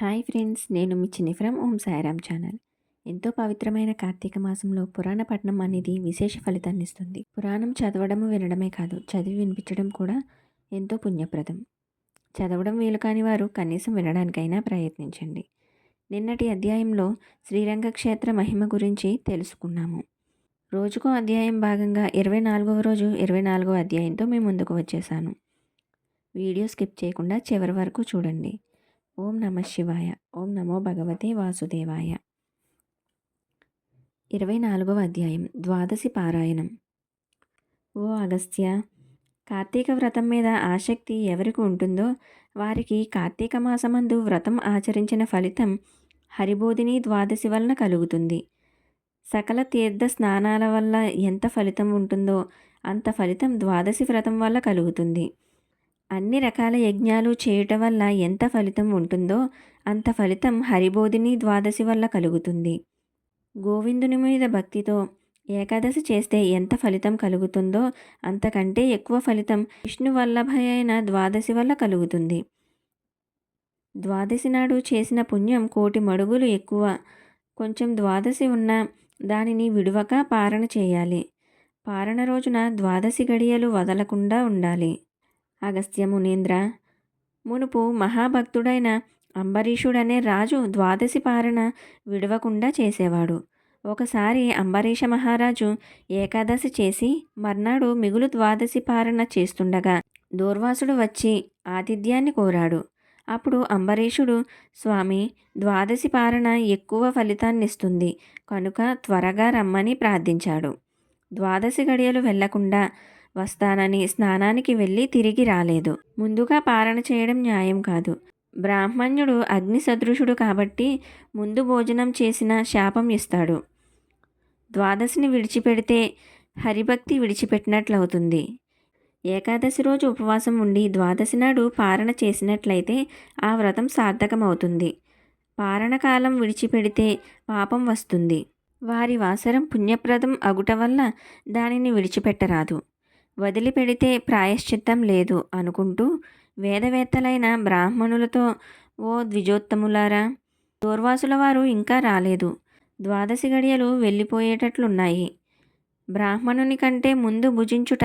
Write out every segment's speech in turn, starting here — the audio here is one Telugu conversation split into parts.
హాయ్ ఫ్రెండ్స్, నేను మీ చిన్ని ఫ్రమ్ ఓం సాయిరామ్ ఛానల్. ఎంతో పవిత్రమైన కార్తీక మాసంలో పురాణ పఠనం అనేది విశేష ఫలితాన్ని ఇస్తుంది. పురాణం చదవడము వినడమే కాదు, చదివి వినిపించడం కూడా ఎంతో పుణ్యప్రదం. చదవడం వీలు కాని వారు కనీసం వినడానికైనా ప్రయత్నించండి. నిన్నటి అధ్యాయంలో శ్రీరంగ క్షేత్ర మహిమ గురించి తెలుసుకున్నాము. రోజుకో అధ్యాయం భాగంగా 24వ రోజు 24వ అధ్యాయంతో మీ ముందుకు వచ్చేసాను. వీడియో స్కిప్ చేయకుండా చివరి వరకు చూడండి. ఓం నమ శివాయ. ఓం నమో భగవతే వాసుదేవాయ. 24వ అధ్యాయం ద్వాదశి పారాయణం. ఓ అగస్త్య, కార్తీక వ్రతం మీద ఆసక్తి ఎవరికి ఉంటుందో వారికి కార్తీక మాసమందు వ్రతం ఆచరించిన ఫలితం హరిబోధిని ద్వాదశి వలన కలుగుతుంది. సకల తీర్థ స్నానాల వల్ల ఎంత ఫలితం ఉంటుందో అంత ఫలితం ద్వాదశి వ్రతం వల్ల కలుగుతుంది. అన్ని రకాల యజ్ఞాలు చేయటం వల్ల ఎంత ఫలితం ఉంటుందో అంత ఫలితం హరిబోధిని ద్వాదశి వల్ల కలుగుతుంది. గోవిందుని మీద భక్తితో ఏకాదశి చేస్తే ఎంత ఫలితం కలుగుతుందో అంతకంటే ఎక్కువ ఫలితం విష్ణు వల్లభ అయిన ద్వాదశి వల్ల కలుగుతుంది. ద్వాదశి నాడు చేసిన పుణ్యం 1,000,000 మడుగులు ఎక్కువ. కొంచెం ద్వాదశి ఉన్న దానిని విడువక పారణ చేయాలి. పారణ రోజున ద్వాదశి గడియలు వదలకుండా ఉండాలి. అగస్త్య మునీంద్ర, మునుపు మహాభక్తుడైన అంబరీషుడనే రాజు ద్వాదశి పారణ విడవకుండా చేసేవాడు. ఒకసారి అంబరీష మహారాజు ఏకాదశి చేసి మర్నాడు మిగులు ద్వాదశి పారణ చేస్తుండగా దూర్వాసుడు వచ్చి ఆతిథ్యాన్ని కోరాడు. అప్పుడు అంబరీషుడు, స్వామి, ద్వాదశి పారణ ఎక్కువ ఫలితాన్నిస్తుంది కనుక త్వరగా రమ్మని ప్రార్థించాడు. ద్వాదశి గడియలు వెళ్లకుండా వస్తానని స్నానానికి వెళ్ళి తిరిగి రాలేదు. ముందుగా పారణ చేయడం న్యాయం కాదు. బ్రాహ్మణ్యుడు అగ్ని సదృశుడు కాబట్టి ముందు భోజనం చేసిన శాపం ఇస్తాడు. ద్వాదశిని విడిచిపెడితే హరిభక్తి విడిచిపెట్టినట్లవుతుంది. ఏకాదశి రోజు ఉపవాసం ఉండి ద్వాదశి నాడు పారణ చేసినట్లయితే ఆ వ్రతం సార్థకమవుతుంది. పారణ కాలం విడిచిపెడితే పాపం వస్తుంది. వారి వాసరం పుణ్యప్రదం అగుట వల్ల దానిని విడిచిపెట్టరాదు. వదిలిపెడితే ప్రాయశ్చిత్తం లేదు అనుకుంటూ వేదవేత్తలైన బ్రాహ్మణులతో, ఓ ద్విజోత్తములారా, దూర్వాసుల వారు ఇంకా రాలేదు. ద్వాదశి గడియలు వెళ్ళిపోయేటట్లున్నాయి. బ్రాహ్మణుని కంటే ముందు భుజించుట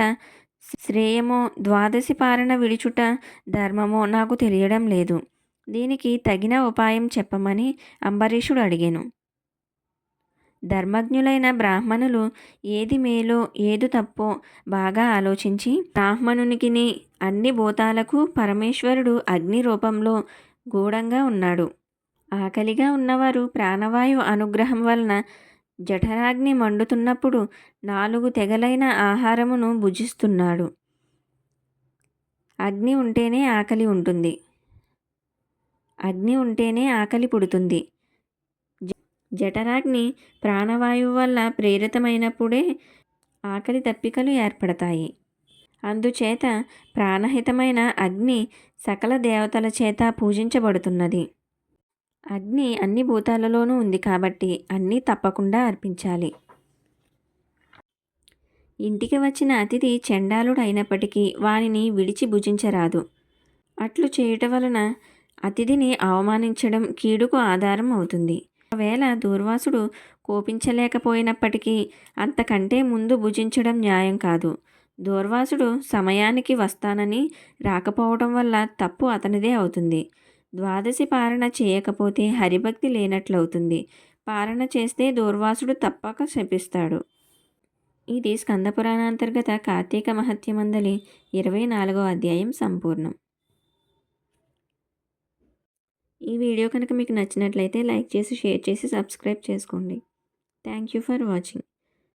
శ్రేయమో ద్వాదశి పారణ విడిచుట ధర్మమో నాకు తెలియడం లేదు. దీనికి తగిన ఉపాయం చెప్పమని అంబరీషుడు అడిగాను. ధర్మజ్ఞులైన బ్రాహ్మణులు ఏది మేలో ఏది తప్పో బాగా ఆలోచించి బ్రాహ్మణునికిని అన్ని భూతాలకు పరమేశ్వరుడు అగ్ని రూపంలో గూఢంగా ఉన్నాడు. ఆకలిగా ఉన్నవారు ప్రాణవాయు అనుగ్రహం వలన జఠరాగ్ని మండుతున్నప్పుడు 4 తెగలైన ఆహారమును భుజిస్తున్నాడు. అగ్ని ఉంటేనే ఆకలి ఉంటుంది. అగ్ని ఉంటేనే ఆకలి పుడుతుంది. జఠరాగ్ని ప్రాణవాయువు వల్ల ప్రేరితమైనప్పుడే ఆకలి దప్పికలు ఏర్పడతాయి. అందుచేత ప్రాణహితమైన అగ్ని సకల దేవతల చేత పూజించబడుతున్నది. అగ్ని అన్ని భూతాలలోనూ ఉంది కాబట్టి అన్నీ తప్పకుండా అర్పించాలి. ఇంటికి వచ్చిన అతిథి చండాలుడు అయినప్పటికీ వానిని విడిచి భుజించరాదు. అట్లు చేయుట వలన అతిథిని అవమానించడం కీడుకు ఆధారం అవుతుంది. ఒకవేళ దూర్వాసుడు కోపించలేకపోయినప్పటికీ అంతకంటే ముందు భుజించడం న్యాయం కాదు. దూర్వాసుడు సమయానికి వస్తానని రాకపోవడం వల్ల తప్పు అతనిదే అవుతుంది. ద్వాదశి పారణ చేయకపోతే హరిభక్తి లేనట్లవుతుంది. పారణ చేస్తే దూర్వాసుడు తప్పక శపిస్తాడు. ఇది స్కందపురాణాంతర్గత కార్తీక మహత్యమందలి 24వ అధ్యాయం సంపూర్ణం. ఈ వీడియో కనుక మీకు నచ్చినట్లయితే లైక్ చేసి, షేర్ చేసి, సబ్స్క్రైబ్ చేసుకోండి. Thank you for watching.